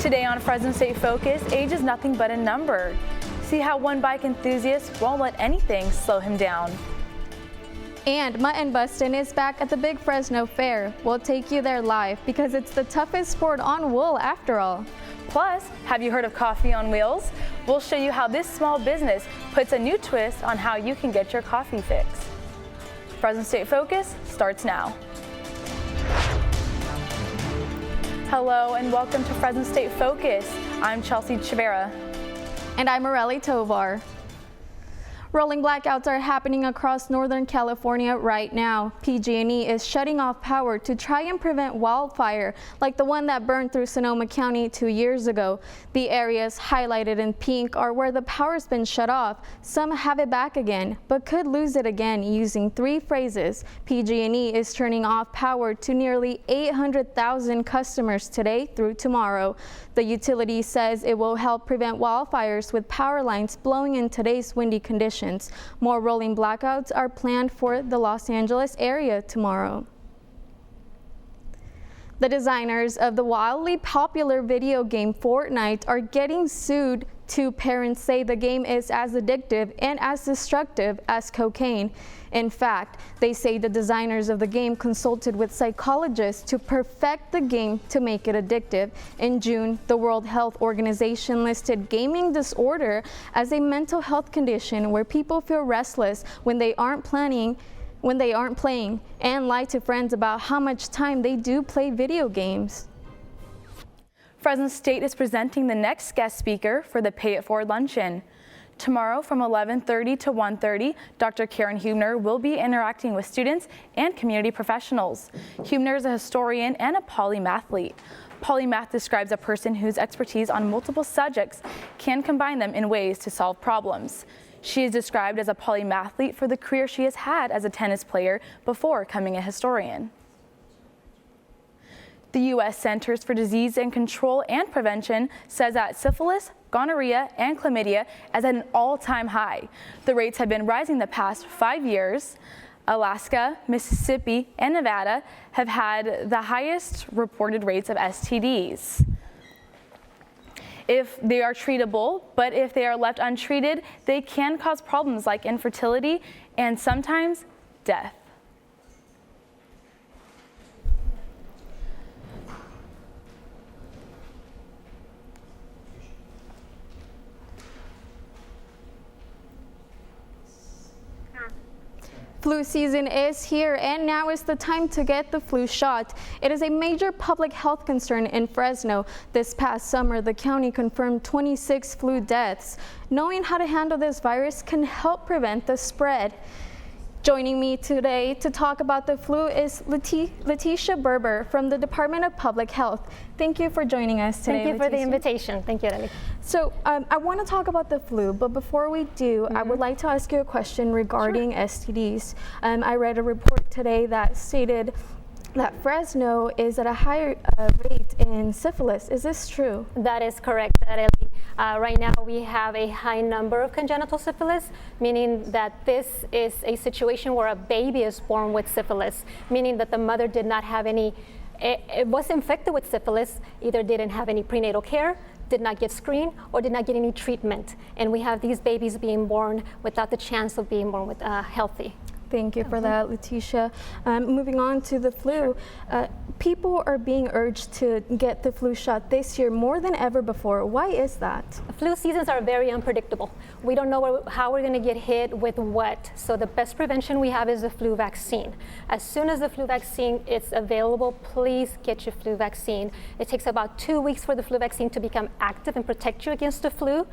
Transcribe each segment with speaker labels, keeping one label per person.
Speaker 1: Today on Fresno State Focus, age is nothing but a number. See how one bike enthusiast won't let anything slow him down.
Speaker 2: And Mutton Bustin' is back at the Big Fresno Fair. We'll take you there live because it's the toughest sport on wool after all.
Speaker 1: Plus, have you heard of Coffee on Wheels? We'll show you how this small business puts a new twist on how you can get your coffee fix. Fresno State Focus starts now. Hello and welcome to Fresno State Focus. I'm Chelsea Chavera.
Speaker 2: And I'm Morelli Tovar. Rolling blackouts are happening across Northern California right now. PG&E is shutting off power to try and prevent wildfire like the one that burned through Sonoma County 2 years ago. The areas highlighted in pink are where the power's been shut off. Some have it back again, but could lose it again using 3 phrases. PG&E is turning off power to nearly 800,000 customers today through tomorrow. The utility says it will help prevent wildfires with power lines blowing in today's windy conditions. More rolling blackouts are planned for the Los Angeles area tomorrow. The designers of the wildly popular video game Fortnite are getting sued. Two parents say the game is as addictive and as destructive as cocaine. In fact, they say the designers of the game consulted with psychologists to perfect the game to make it addictive. In June, the World Health Organization listed gaming disorder as a mental health condition where people feel restless when they aren't playing, and lie to friends about how much time they do play video games.
Speaker 1: Fresno State is presenting the next guest speaker for the Pay It Forward Luncheon. Tomorrow from 11:30 to 1:30, Dr. Karen Hubner will be interacting with students and community professionals. Hubner is a historian and a polymathlete. Polymath describes a person whose expertise on multiple subjects can combine them in ways to solve problems. She is described as a polymathlete for the career she has had as a tennis player before becoming a historian. The U.S. Centers for Disease and Control and Prevention says that syphilis, gonorrhea, and chlamydia is at an all-time high. The rates have been rising the past 5 years. Alaska, Mississippi, and Nevada have had the highest reported rates of STDs. If they are treatable, but if they are left untreated, they can cause problems like infertility and sometimes death.
Speaker 2: Flu season is here, and now is the time to get the flu shot. It is a major public health concern in Fresno. This past summer, the county confirmed 26 flu deaths. Knowing how to handle this virus can help prevent the spread. Joining me today to talk about the flu is Letitia Berber from the Department of Public Health. Thank you for joining us today,
Speaker 3: Thank you
Speaker 2: Letitia.
Speaker 3: for the invitation. Thank you, Ellie.
Speaker 2: So I want to talk about the flu, but before we do, I would like to ask you a question regarding STDs. I read a report today that stated that Fresno is at a higher rate in syphilis. Is this true?
Speaker 3: That is correct, Ellie. Right now we have a high number of congenital syphilis, meaning that this is a situation where a baby is born with syphilis, meaning that the mother did not have any, it was infected with syphilis, either didn't have any prenatal care, did not get screened, or did not get any treatment. And we have these babies being born without the chance of being born with healthy.
Speaker 2: Thank you for that, Letitia. Moving on to the flu, people are being urged to get the flu shot this year more than ever before. Why is that?
Speaker 3: Flu seasons are very unpredictable. We don't know how we're going to get hit with what. So the best prevention we have is the flu vaccine. As soon as the flu vaccine is available, please get your flu vaccine. It takes about 2 weeks for the flu vaccine to become active and protect you against the flu.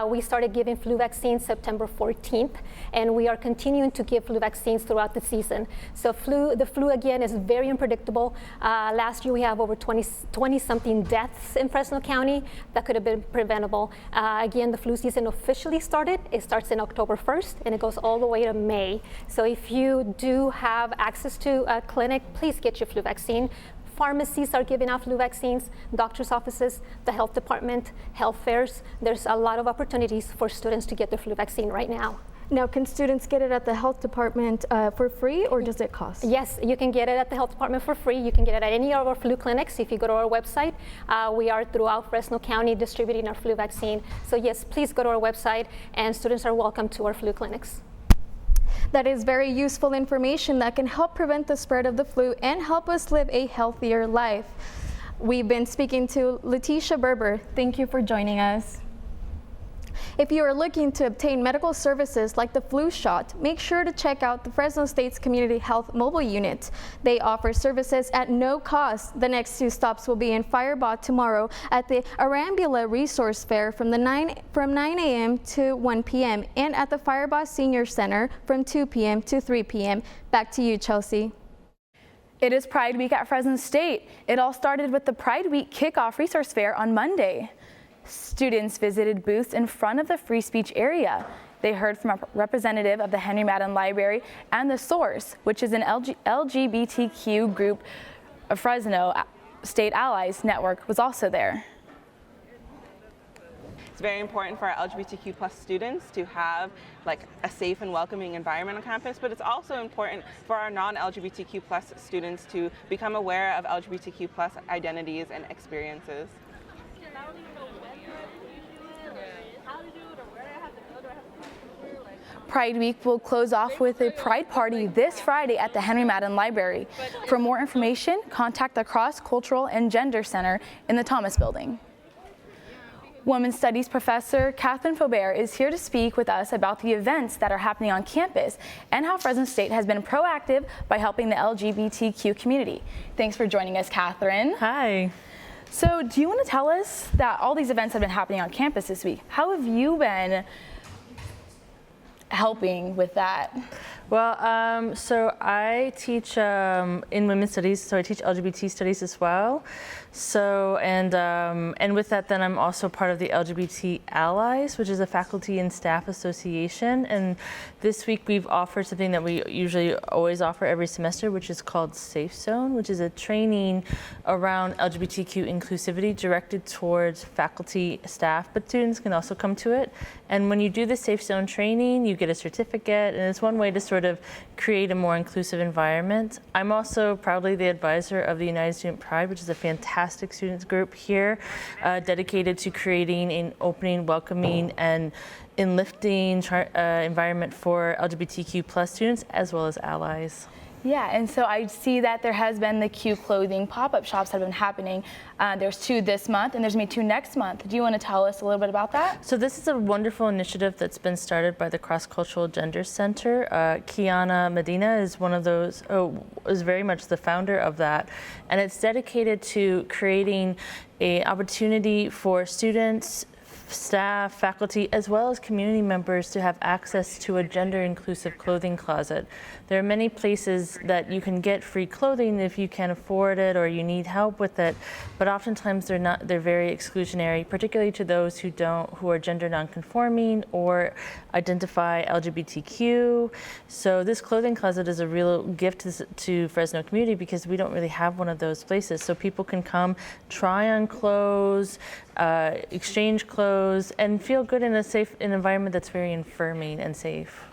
Speaker 3: We started giving flu vaccines September 14th, and we are continuing to give flu vaccines throughout the season. So the flu again is very unpredictable. Last year we have over 20 something deaths in Fresno County that could have been preventable. Again, the flu season officially started. It starts in October 1st and it goes all the way to May. So if you do have access to a clinic, please get your flu vaccine. Pharmacies are giving out flu vaccines, doctor's offices, the health department, health fairs. There's a lot of opportunities for students to get their flu vaccine right now.
Speaker 2: Now, can students get it at the health department for free, or does it cost?
Speaker 3: Yes, you can get it at the health department for free. You can get it at any of our flu clinics. If you go to our website, we are throughout Fresno County distributing our flu vaccine. So yes, please go to our website, and students are welcome to our flu clinics.
Speaker 2: That is very useful information that can help prevent the spread of the flu and help us live a healthier life. We've been speaking to Letitia Berber. Thank you for joining us. If you are looking to obtain medical services like the flu shot, make sure to check out the Fresno State's Community Health Mobile Unit. They offer services at no cost. The next 2 stops will be in Firebaugh tomorrow at the Arambula Resource Fair from 9 a.m. to 1 p.m. and at the Firebaugh Senior Center from 2 p.m. to 3 p.m. Back to you, Chelsea.
Speaker 1: It is Pride Week at Fresno State. It all started with the Pride Week Kickoff Resource Fair on Monday. Students visited booths in front of the free speech area. They heard from a representative of the Henry Madden Library, and The Source, which is an LGBTQ group of Fresno State Allies Network, was also there.
Speaker 4: It's very important for our LGBTQ plus students to have like a safe and welcoming environment on campus, but it's also important for our non-LGBTQ plus students to become aware of LGBTQ plus identities and experiences.
Speaker 1: Pride Week will close off with a Pride Party this Friday at the Henry Madden Library. For more information, contact the Cross Cultural and Gender Center in the Thomas Building. Women's Studies professor Catherine Faubert is here to speak with us about the events that are happening on campus and how Fresno State has been proactive by helping the LGBTQ community. Thanks for joining us, Catherine.
Speaker 5: Hi.
Speaker 1: So do you want to tell us that all these events have been happening on campus this week? How have you been helping with that?
Speaker 5: Well, so I teach in women's studies, so I teach LGBT studies as well. So, and with that, then I'm also part of the LGBT Allies, which is a faculty and staff association. And this week we've offered something that we usually always offer every semester, which is called Safe Zone, which is a training around LGBTQ inclusivity directed towards faculty, staff, but students can also come to it. And when you do the Safe Zone training, you get a certificate, and it's one way to sort of create a more inclusive environment. I'm also proudly the advisor of the United Student Pride, which is a fantastic students group here dedicated to creating an opening, welcoming, and enlifting environment for LGBTQ plus students as well as allies.
Speaker 1: Yeah, and so I see that there has been the Q clothing pop-up shops that have been happening. There's 2 this month, and there's going to be 2 next month. Do you want to tell us a little bit about that?
Speaker 5: So this is a wonderful initiative that's been started by the Cross Cultural Gender Center. Kiana Medina is one of those, is very much the founder of that. And it's dedicated to creating an opportunity for students, staff, faculty, as well as community members to have access to a gender-inclusive clothing closet. There are many places that you can get free clothing if you can't afford it or you need help with it, but oftentimes they're very exclusionary, particularly to those who are gender nonconforming or identify LGBTQ. So this clothing closet is a real gift to Fresno community because we don't really have one of those places. So people can come, try on clothes, exchange clothes, and feel good in an environment that's very affirming and safe.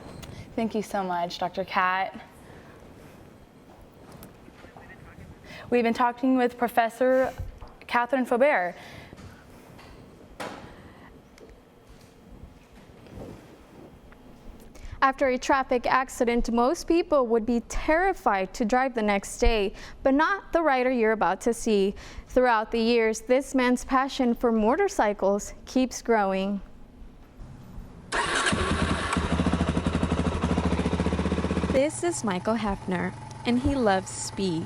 Speaker 1: Thank you so much, Dr. Kat. We've been talking with Professor Catherine Faubert.
Speaker 2: After a traffic accident, most people would be terrified to drive the next day, but not the rider you're about to see. Throughout the years, this man's passion for motorcycles keeps growing.
Speaker 6: This is Michael Hefner, and he loves speed.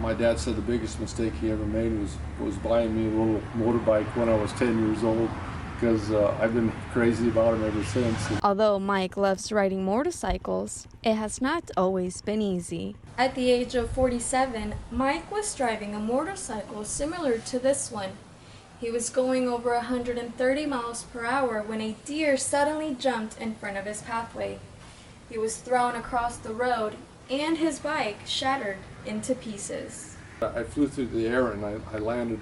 Speaker 7: My dad said the biggest mistake he ever made was buying me a little motorbike when I was 10 years old, because I've been crazy about them ever since.
Speaker 6: Although Mike loves riding motorcycles, it has not always been easy.
Speaker 2: At the age of 47, Mike was driving a motorcycle similar to this one. He was going over 130 miles per hour when a deer suddenly jumped in front of his pathway. He was thrown across the road and his bike shattered into pieces.
Speaker 7: I flew through the air and I landed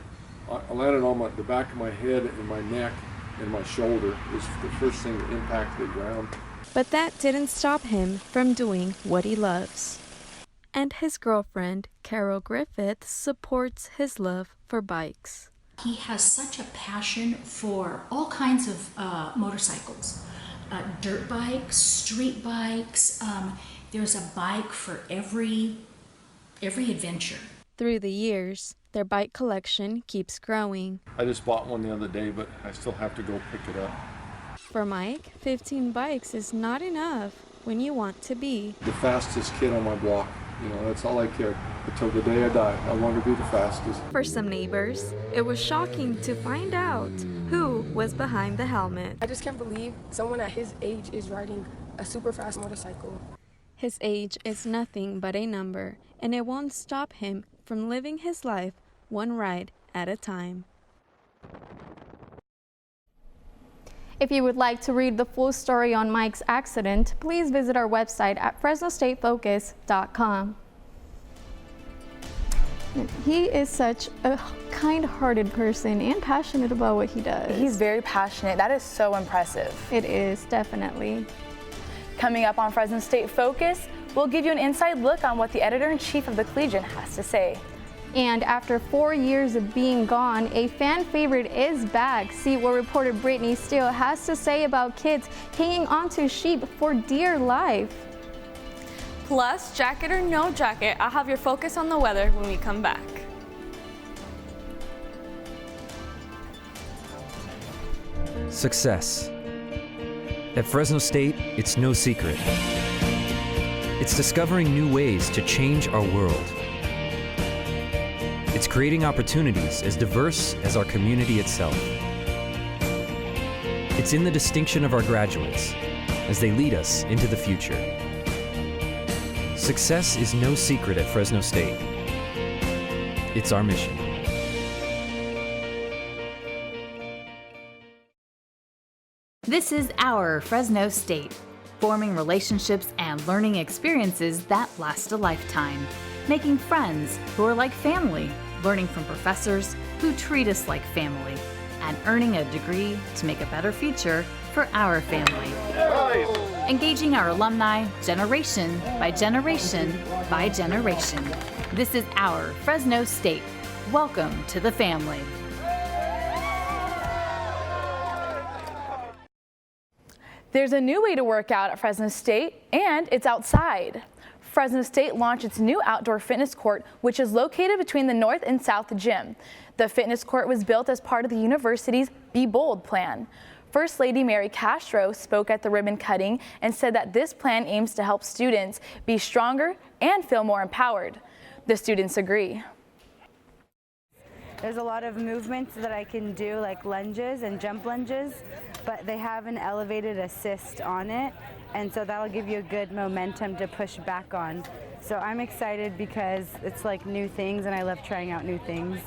Speaker 7: on the back of my head and my neck and my shoulder. It was the first thing that impacted the ground.
Speaker 6: But that didn't stop him from doing what he loves. And his girlfriend, Carol Griffith, supports his love for bikes.
Speaker 8: He has such a passion for all kinds of motorcycles, dirt bikes, street bikes. There's a bike for every adventure.
Speaker 6: Through the years, their bike collection keeps growing.
Speaker 7: I just bought one the other day, but I still have to go pick it up.
Speaker 6: For Mike, 15 bikes is not enough when you want to be
Speaker 7: The fastest kid on my block. You know, that's all I care. Until the day I die, I want to be the fastest.
Speaker 6: For some neighbors, it was shocking to find out who was behind the helmet.
Speaker 9: I just can't believe someone at his age is riding a super fast motorcycle.
Speaker 6: His age is nothing but a number, and it won't stop him from living his life one ride at a time.
Speaker 2: If you would like to read the full story on Mike's accident, please visit our website at FresnoStateFocus.com. He is such a kind-hearted person and passionate about what he does.
Speaker 1: He's very passionate. That is so impressive.
Speaker 2: It is, definitely.
Speaker 1: Coming up on Fresno State Focus, we'll give you an inside look on what the editor-in-chief of the Collegian has to say.
Speaker 2: And after 4 years of being gone, a fan favorite is back. See what reporter Brittany Steele has to say about kids hanging onto sheep for dear life.
Speaker 10: Plus, jacket or no jacket, I'll have your focus on the weather when we come back.
Speaker 11: Success. At Fresno State, it's no secret. It's discovering new ways to change our world. It's creating opportunities as diverse as our community itself. It's in the distinction of our graduates as they lead us into the future. Success is no secret at Fresno State. It's our mission.
Speaker 12: This is our Fresno State, forming relationships and learning experiences that last a lifetime, making friends who are like family, learning from professors who treat us like family, and earning a degree to make a better future for our family. Engaging our alumni generation by generation by generation. This is our Fresno State. Welcome to the family.
Speaker 1: There's a new way to work out at Fresno State, and it's outside. Fresno State launched its new outdoor fitness court, which is located between the North and South Gym. The fitness court was built as part of the university's Be Bold plan. First Lady Mary Castro spoke at the ribbon cutting and said that this plan aims to help students be stronger and feel more empowered. The students agree.
Speaker 13: There's a lot of movements that I can do, like lunges and jump lunges, but they have an elevated assist on it, and so that'll give you a good momentum to push back on. So I'm excited because it's like new things, and I love trying out new things.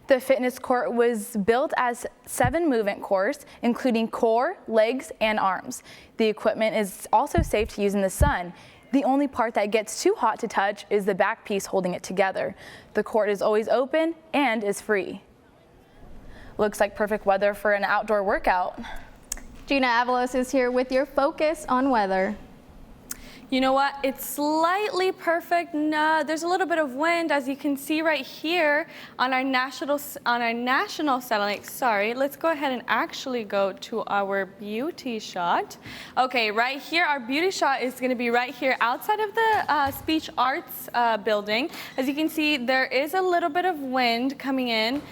Speaker 1: The fitness court was built as 7 movement cores, including core, legs, and arms. The equipment is also safe to use in the sun. The only part that gets too hot to touch is the back piece holding it together. The court is always open and is free. Looks like perfect weather for an outdoor workout.
Speaker 2: Gina Avalos is here with your focus on weather.
Speaker 10: You know what? It's slightly perfect. There's a little bit of wind, as you can see right here on our national satellite. Sorry, let's go ahead and actually go to our beauty shot. Okay, right here, our beauty shot is going to be right here outside of the Speech Arts building. As you can see, there is a little bit of wind coming in.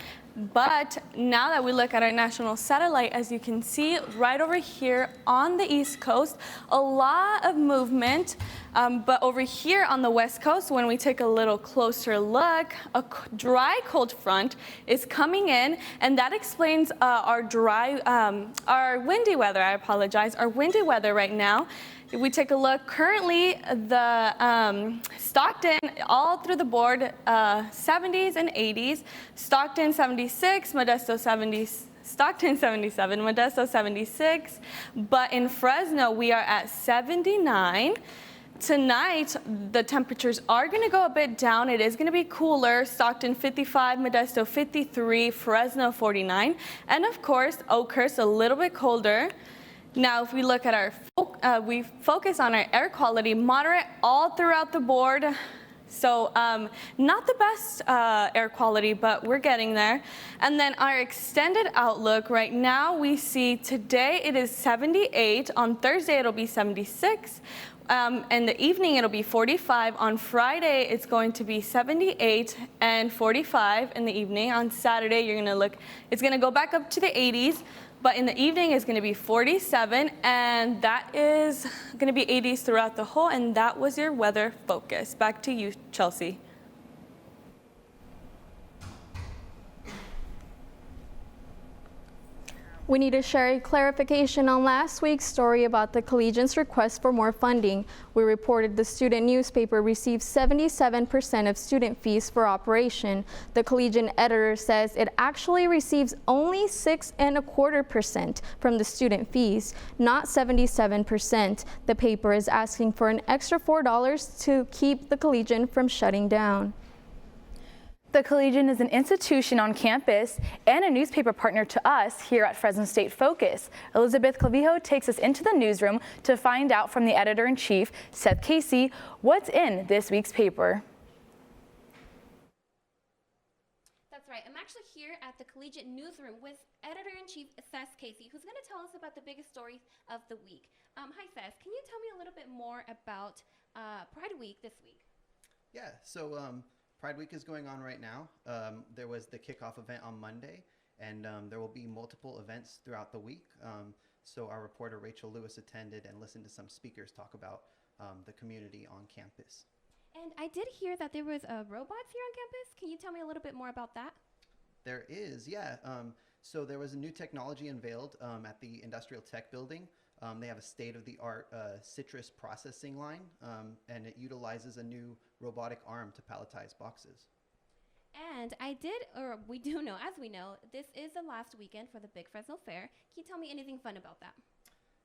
Speaker 10: But now that we look at our national satellite, as you can see right over here on the East Coast, a lot of movement. But over here on the West Coast, when we take a little closer look, a dry cold front is coming in, and that explains our windy weather. Our windy weather right now. If we take a look, currently the Stockton, all through the board, 70s and 80s. Stockton 76, Modesto 70, Stockton 77, Modesto 76. But in Fresno, we are at 79. Tonight, the temperatures are going to go a bit down. It is going to be cooler. Stockton 55, Modesto 53, Fresno 49, and of course, Oakhurst a little bit colder. Now, if we look at our, we focus on our air quality, moderate all throughout the board. So not the best air quality, but we're getting there. And then our extended outlook right now, we see today it is 78. On Thursday, it'll be 76. In the evening, it'll be 45. On Friday, it's going to be 78 and 45 in the evening. On Saturday, it's gonna go back up to the 80s. But in the evening, it's going to be 47, and that is going to be 80s throughout the whole, and that was your weather focus. Back to you, Chelsea.
Speaker 2: We need to share a clarification on last week's story about the Collegian's request for more funding. We reported the student newspaper received 77% of student fees for operation. The Collegian editor says it actually receives only 6.25% from the student fees, not 77%. The paper is asking for an extra $4 to keep the Collegian from shutting down.
Speaker 1: The Collegian is an institution on campus and a newspaper partner to us here at Fresno State Focus. Elizabeth Clavijo takes us into the newsroom to find out from the editor-in-chief, Seth Casey, what's in this week's paper.
Speaker 14: That's right. I'm actually here at the Collegiate Newsroom with editor-in-chief Seth Casey, who's going to tell us about the biggest stories of the week. Hi, Seth. Can you tell me a little bit more about Pride Week this week?
Speaker 15: Yeah. So. Pride Week is going on right now. There was the kickoff event on Monday, and there will be multiple events throughout the week. So our reporter Rachel Lewis attended and listened to some speakers talk about the community on campus.
Speaker 14: And I did hear that there was robots here on campus. Can you tell me a little bit more about that?
Speaker 15: There is, yeah. So there was a new technology unveiled at the Industrial Tech Building. They have a state-of-the-art citrus processing line, and it utilizes a new robotic arm to palletize boxes.
Speaker 14: And we do know, as we know, this is the last weekend for the Big Fresno Fair. Can you tell me anything fun about that?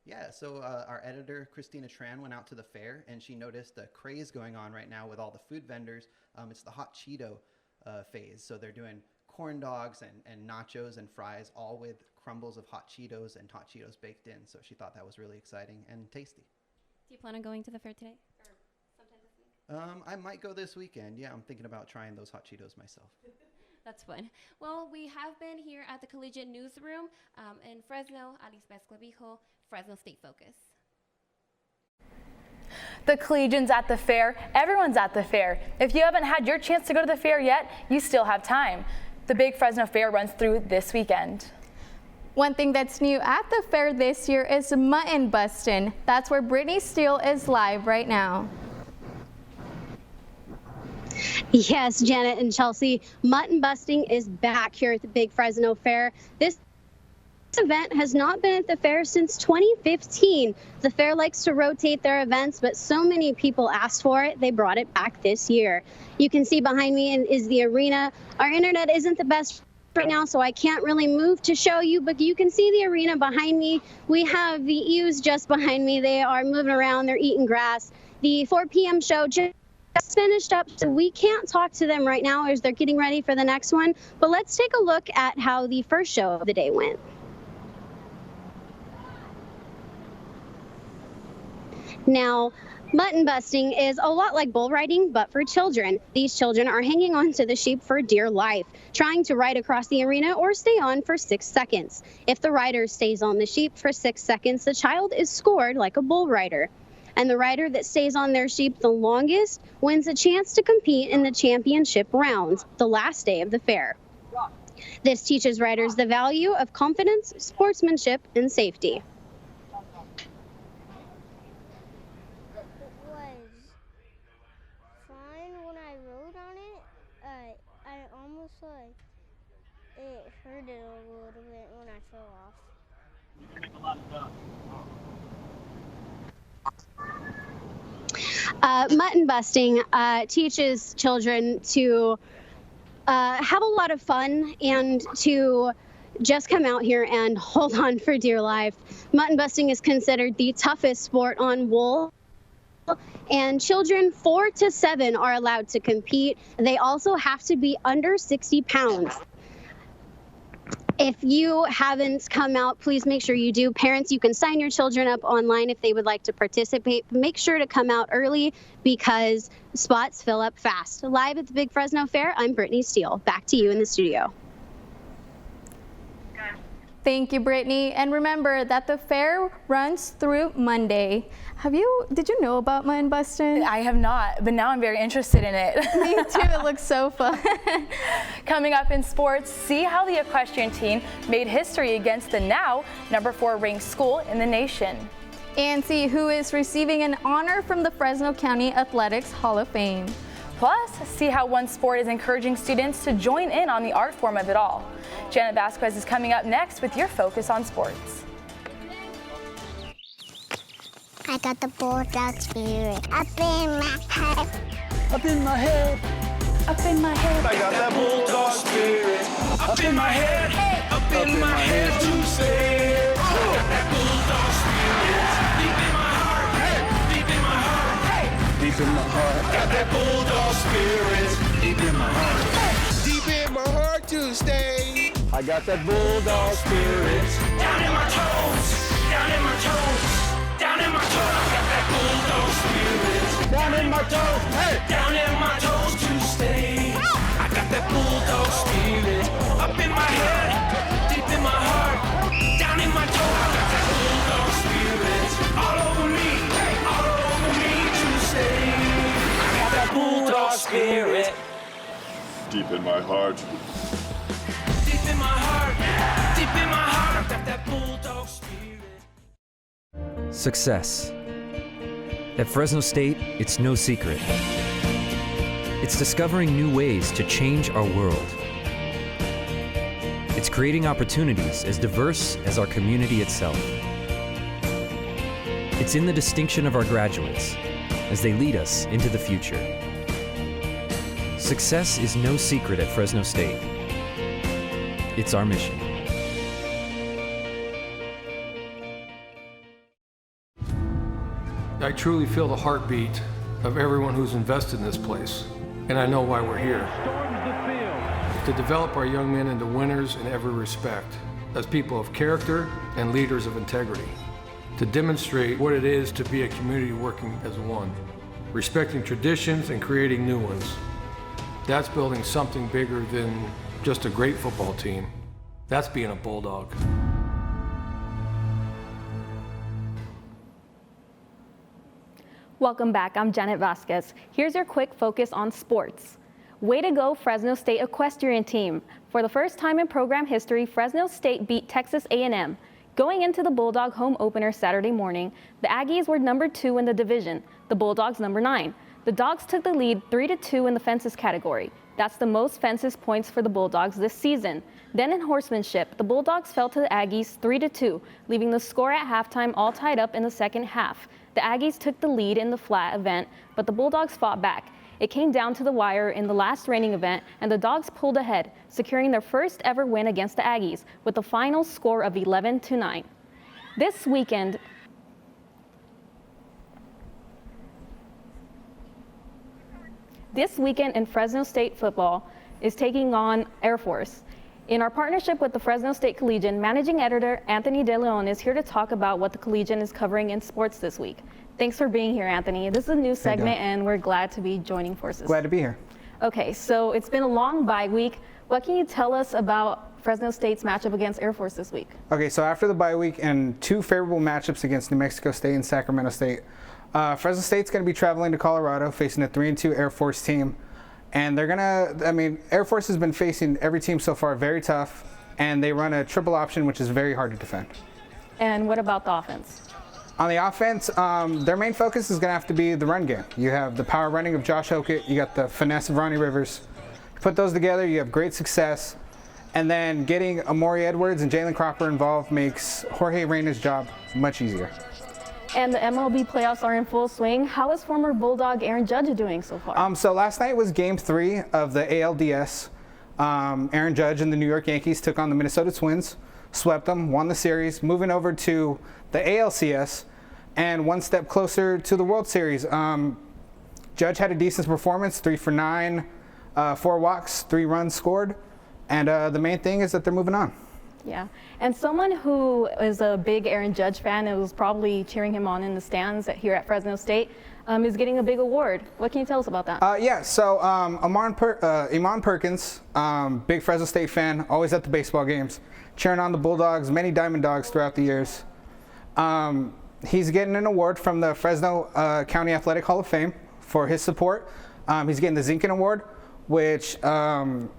Speaker 15: Yeah, so our editor, Christina Tran, went out to the fair, and she noticed a craze going on right now with all the food vendors. It's the hot Cheeto phase. So they're doing corn dogs and nachos and fries, all with crumbles of hot Cheetos and hot Cheetos baked in. So she thought that was really exciting and tasty.
Speaker 14: Do you plan on going to the fair today or sometime this week?
Speaker 15: I might go this weekend. Yeah, I'm thinking about trying those hot Cheetos myself.
Speaker 14: That's fun. Well, we have been here at the Collegiate Newsroom in Fresno. Elizabeth Clavijo, Fresno State Focus.
Speaker 1: The Collegian's at the fair. Everyone's at the fair. If you haven't had your chance to go to the fair yet, you still have time. The Big Fresno Fair runs through this weekend.
Speaker 2: One thing that's new at the fair this year is mutton busting. That's where Brittany Steele is live right now.
Speaker 16: Yes, Janet and Chelsea, mutton busting is back here at the Big Fresno Fair. This event has not been at the fair since 2015. The fair likes to rotate their events, but so many people asked for it, they brought it back this year. You can see behind me is the arena. Our internet isn't the best right now, so I can't really move to show you, but you can see the arena behind me. We have the ewes just behind me. They are moving around, they're eating grass. The 4 p.m. show just finished up, so we can't talk to them right now as they're getting ready for the next one, but let's take a look at how the first show of the day went. Now, mutton busting is a lot like bull riding, but for children. These children are hanging on to the sheep for dear life, trying to ride across the arena or stay on for 6 seconds. If the rider stays on the sheep for 6 seconds, the child is scored like a bull rider. And the rider that stays on their sheep the longest wins a chance to compete in the championship rounds, the last day of the fair. This teaches riders the value of confidence, sportsmanship, and safety.
Speaker 17: It hurted a little bit when I fell off.
Speaker 16: Mutton busting teaches children to have a lot of fun and to just come out here and hold on for dear life. Mutton busting is considered the toughest sport on wool. and children 4 to 7 are allowed to compete. They also have to be under 60 pounds. If you haven't come out, please make sure you do. Parents, you can sign your children up online if they would like to participate. Make sure to come out early because spots fill up fast. Live at the Big Fresno Fair, I'm Brittany Steele. Back to you in the studio.
Speaker 2: Thank you, Brittany. And remember that the fair runs through Monday. Did you know about mutton busting?
Speaker 1: I have not, but now I'm very interested in it.
Speaker 2: Me too, it looks so fun.
Speaker 1: Coming up in sports, see how the equestrian team made history against the now number 4 ranked school in the nation.
Speaker 2: And see who is receiving an honor from the Fresno County Athletics Hall of Fame.
Speaker 1: Plus, see how one sport is encouraging students to join in on the art form of it all. Janet Vasquez is coming up next with your focus on sports.
Speaker 17: I got the bulldog spirit up in my head.
Speaker 18: Up in my head.
Speaker 17: Up in my head.
Speaker 18: I got that bulldog spirit. Up in my head. Up in my head to say. I got that bulldog spirit. Deep in my heart. Deep in my heart. Deep in my heart. Got that bulldog spirit. Deep in my heart. Deep in my heart to stay. I got that bulldog spirit. Down in my toes. Down in my toes. Down in my toes. I got that bulldog spirit. Down in my toes. Hey. Down in my toes to stay. I got that bulldog spirit. Up in my head. Deep in my heart. Down in my toes. I got that bulldog spirit. All over me. All over me to stay. I got that bulldog spirit.
Speaker 19: Deep in my heart.
Speaker 18: Deep in my heart. Deep in my heart. I got that bulldog spirit.
Speaker 11: Success. At Fresno State, it's no secret. It's discovering new ways to change our world. It's creating opportunities as diverse as our community itself. It's in the distinction of our graduates as they lead us into the future. Success is no secret at Fresno State. It's our mission.
Speaker 20: I truly feel the heartbeat of everyone who's invested in this place, and I know why we're here. To develop our young men into winners in every respect, as people of character and leaders of integrity. To demonstrate what it is to be a community working as one, respecting traditions and creating new ones. That's building something bigger than just a great football team. That's being a Bulldog.
Speaker 21: Welcome back, I'm Janet Vasquez. Here's your quick focus on sports. Way to go, Fresno State equestrian team. For the first time in program history, Fresno State beat Texas A&M. Going into the Bulldog home opener Saturday morning, the Aggies were number 2 in the division, the Bulldogs number 9. The Dogs took the lead 3-2 in the fences category. That's the most fences points for the Bulldogs this season. Then in horsemanship, the Bulldogs fell to the Aggies 3-2, leaving the score at halftime all tied up in the second half. The Aggies took the lead in the flat event, but the Bulldogs fought back. It came down to the wire in the last reining event, and the Dogs pulled ahead, securing their first ever win against the Aggies with a final score of 11-9. This weekend in Fresno State football is taking on Air Force. In our partnership with the Fresno State Collegian, Managing Editor Anthony De Leon is here to talk about what the Collegian is covering in sports this week. Thanks for being here, Anthony. This is a new segment, and we're glad to be joining forces.
Speaker 22: Glad to be here.
Speaker 21: Okay, so it's been a long bye week. What can you tell us about Fresno State's matchup against Air Force this week?
Speaker 22: Okay, so after the bye week and 2 favorable matchups against New Mexico State and Sacramento State, Fresno State's going to be traveling to Colorado, facing a 3-2 Air Force team. And they're Air Force has been facing every team so far very tough, and they run a triple option, which is very hard to defend.
Speaker 21: And what about the offense?
Speaker 22: On the offense, their main focus is going to have to be the run game. You have the power running of Josh Hokett, you got the finesse of Ronnie Rivers. You put those together, you have great success. And then getting Amori Edwards and Jalen Cropper involved makes Jorge Reyna's job much easier.
Speaker 21: And the MLB playoffs are in full swing. How is former Bulldog Aaron Judge doing so far?
Speaker 22: So last night was Game 3 of the ALDS. Aaron Judge and the New York Yankees took on the Minnesota Twins, swept them, won the series. Moving over to the ALCS, and one step closer to the World Series. Judge had a decent performance, 3 for 9, 4 walks, 3 runs scored, and the main thing is that they're moving on.
Speaker 21: Yeah, and someone who is a big Aaron Judge fan and was probably cheering him on in the stands here at Fresno State is getting a big award. What can you tell us about that?
Speaker 22: Yeah, so Iman Perkins, big Fresno State fan, always at the baseball games, cheering on the Bulldogs, many Diamond Dogs throughout the years. He's getting an award from the Fresno County Athletic Hall of Fame for his support. He's getting the Zinkin Award, which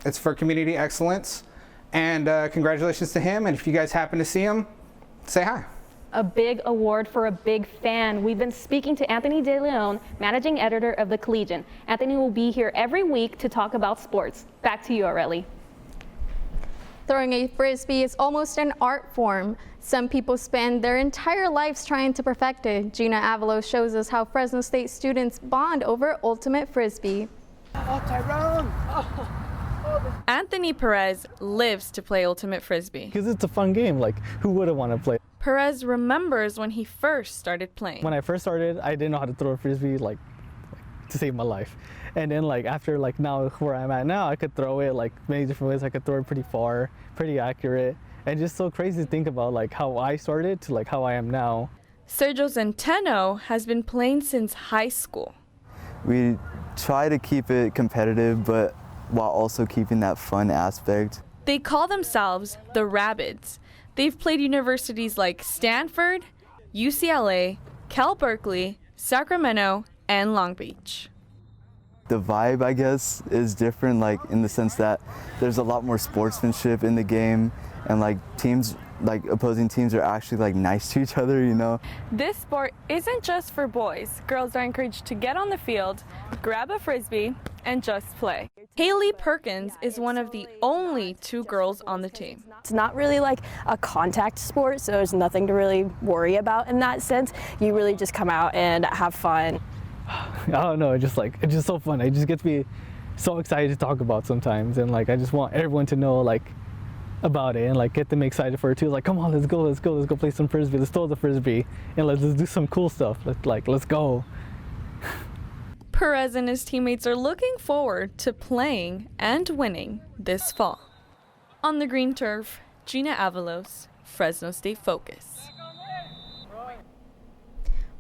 Speaker 22: it's for community excellence. And congratulations to him. And if you guys happen to see him, say hi.
Speaker 21: A big award for a big fan. We've been speaking to Anthony De Leon, managing editor of the Collegian. Anthony will be here every week to talk about sports. Back to you, Aurelie.
Speaker 2: Throwing a frisbee is almost an art form. Some people spend their entire lives trying to perfect it. Gina Avalos shows us how Fresno State students bond over ultimate frisbee.
Speaker 3: Oh, Tyrone!
Speaker 10: Anthony Perez lives to play ultimate frisbee.
Speaker 3: Because it's a fun game. Like, who wouldn't want to play?
Speaker 10: Perez remembers when he first started playing.
Speaker 3: When I first started, I didn't know how to throw a frisbee like to save my life. And then after now where I'm at now, I could throw it many different ways. I could throw it pretty far, pretty accurate. And just so crazy to think about how I started to how I am now.
Speaker 10: Sergio Centeno has been playing since high school.
Speaker 4: We try to keep it competitive, but while also keeping that fun aspect.
Speaker 10: They call themselves the Rabbids. They've played universities like Stanford, UCLA, Cal Berkeley, Sacramento, and Long Beach.
Speaker 4: The vibe, I guess, is different, in the sense that there's a lot more sportsmanship in the game, and teams, opposing teams are actually nice to each other, you know.
Speaker 10: This sport isn't just for boys. Girls are encouraged to get on the field, grab a frisbee, and just play. Haley Perkins is one of the only 2 girls on the team.
Speaker 23: It's not really a contact sport, so there's nothing to really worry about in that sense. You really just come out and have fun.
Speaker 3: I don't know, it's just so fun. I just get to be so excited to talk about sometimes, and I just want everyone to know about it and get them excited for it too. Come on, let's go play some frisbee, let's throw the frisbee, and let's do some cool stuff. Let's go.
Speaker 10: Perez and his teammates are looking forward to playing and winning this fall. On the green turf, Gina Avalos, Fresno State Focus.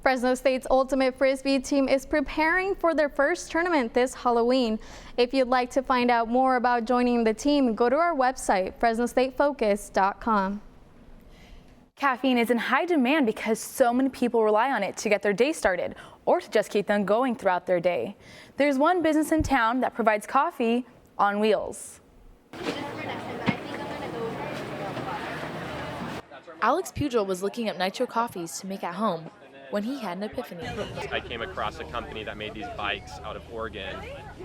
Speaker 2: Fresno State's ultimate frisbee team is preparing for their first tournament this Halloween. If you'd like to find out more about joining the team, go to our website, fresnostatefocus.com.
Speaker 1: Caffeine is in high demand because so many people rely on it to get their day started or to just keep them going throughout their day. There's one business in town that provides coffee on wheels.
Speaker 5: Alex Pugel was looking up nitro coffees to make at home when he had an epiphany.
Speaker 24: I came across a company that made these bikes out of Oregon,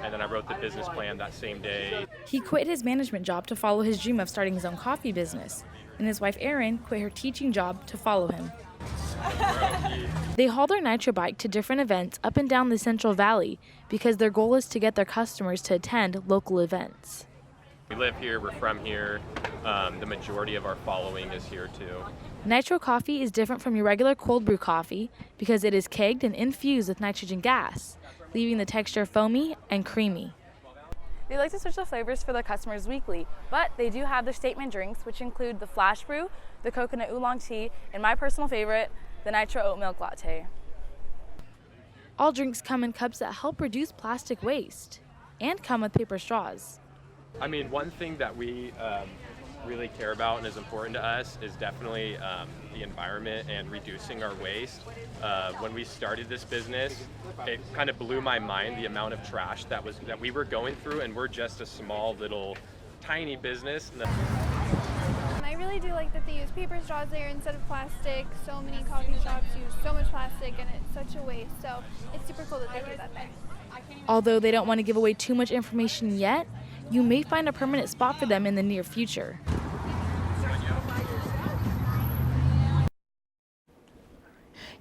Speaker 24: and then I wrote the business plan that same day.
Speaker 1: He quit his management job to follow his dream of starting his own coffee business, and his wife Erin quit her teaching job to follow him. They haul their nitro bike to different events up and down the Central Valley because their goal is to get their customers to attend local events.
Speaker 24: We live here, we're from here. The majority of our following is here too.
Speaker 1: Nitro coffee is different from your regular cold brew coffee because it is kegged and infused with nitrogen gas, leaving the texture foamy and creamy. They like to switch the flavors for their customers weekly, but they do have their statement drinks, which include the flash brew, the coconut oolong tea, and my personal favorite, the nitro oat milk latte. All drinks come in cups that help reduce plastic waste and come with paper straws.
Speaker 24: I mean, one thing that we really care about and is important to us is definitely the environment and reducing our waste. When we started this business, it kind of blew my mind the amount of trash that we were going through, and we're just a small little tiny business.
Speaker 25: I really do like that they use paper straws there instead of plastic. So many coffee shops use so much plastic and it's such a waste. So it's super cool that they do that there.
Speaker 1: Although they don't want to give away too much information yet, you may find a permanent spot for them in the near future.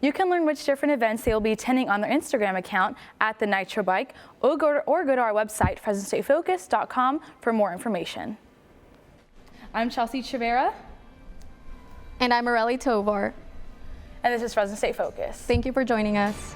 Speaker 1: You can learn which different events they will be attending on their Instagram account at the Nitro Bike, or go to our website, FresnoStateFocus.com, for more information. I'm Chelsea Chavera.
Speaker 2: And I'm Aurelie Tovar.
Speaker 1: And this is Fresno State Focus.
Speaker 2: Thank you for joining us.